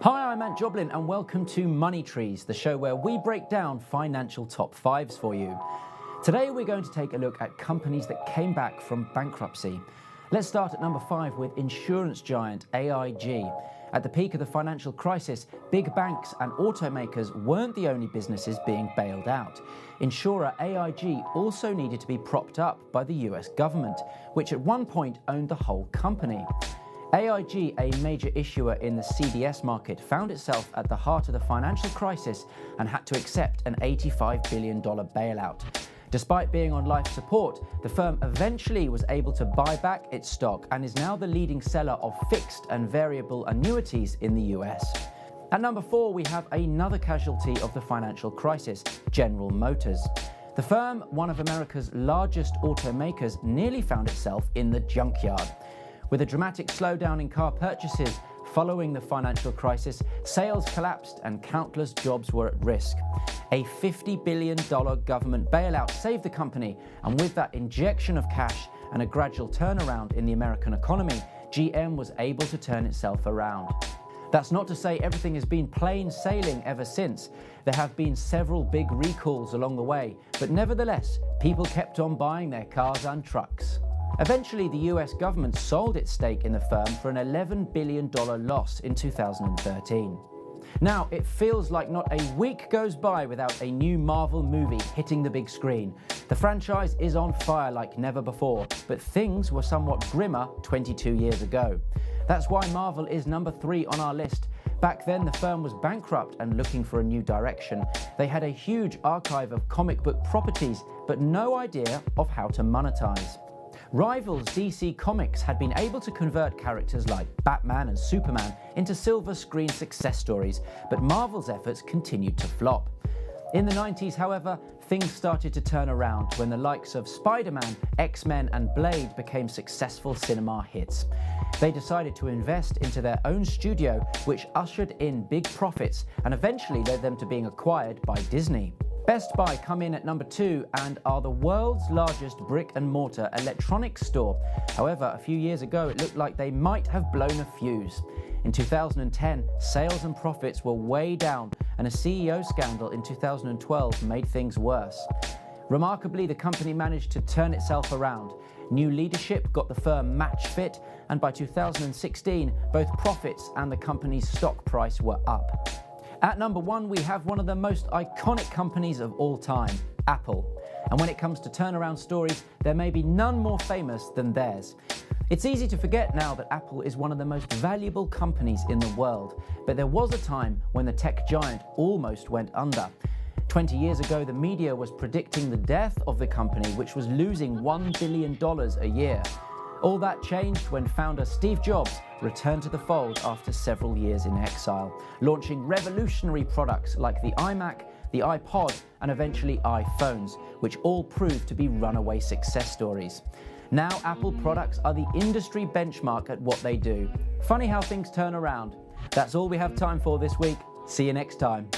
Hi, I'm Ant Joblin and welcome to Money Trees, the show where we break down financial top fives for you. Today we're going to take a look at companies that came back from bankruptcy. Let's start at number 5 with insurance giant AIG. At the peak of the financial crisis, big banks and automakers weren't the only businesses being bailed out. Insurer AIG also needed to be propped up by the US government, which at one point owned the whole company. AIG, a major issuer in the CDS market, found itself at the heart of the financial crisis and had to accept an $85 billion bailout. Despite being on life support, the firm eventually was able to buy back its stock and is now the leading seller of fixed and variable annuities in the US. At number 4, we have another casualty of the financial crisis, General Motors. The firm, one of America's largest automakers, nearly found itself in the junkyard. With a dramatic slowdown in car purchases following the financial crisis, sales collapsed and countless jobs were at risk. A $50 billion government bailout saved the company, and with that injection of cash and a gradual turnaround in the American economy, GM was able to turn itself around. That's not to say everything has been plain sailing ever since. There have been several big recalls along the way, but nevertheless, people kept on buying their cars and trucks. Eventually, the US government sold its stake in the firm for an $11 billion loss in 2013. Now, it feels like not a week goes by without a new Marvel movie hitting the big screen. The franchise is on fire like never before, but things were somewhat grimmer 22 years ago. That's why Marvel is number 3 on our list. Back then, the firm was bankrupt and looking for a new direction. They had a huge archive of comic book properties, but no idea of how to monetize. Rivals DC Comics had been able to convert characters like Batman and Superman into silver screen success stories, but Marvel's efforts continued to flop. In the 90s, however, things started to turn around when the likes of Spider-Man, X-Men and Blade became successful cinema hits. They decided to invest into their own studio, which ushered in big profits and eventually led them to being acquired by Disney. Best Buy come in at number 2 and are the world's largest brick-and-mortar electronics store. However, a few years ago, it looked like they might have blown a fuse. In 2010, sales and profits were way down, and a CEO scandal in 2012 made things worse. Remarkably, the company managed to turn itself around. New leadership got the firm match fit, and by 2016, both profits and the company's stock price were up. At number 1, we have one of the most iconic companies of all time, Apple. And when it comes to turnaround stories, there may be none more famous than theirs. It's easy to forget now that Apple is one of the most valuable companies in the world, but there was a time when the tech giant almost went under. 20 years ago, the media was predicting the death of the company, which was losing $1 billion a year. All that changed when founder Steve Jobs returned to the fold after several years in exile, launching revolutionary products like the iMac, the iPod, and eventually iPhones, which all proved to be runaway success stories. Now, Apple products are the industry benchmark at what they do. Funny how things turn around. That's all we have time for this week. See you next time.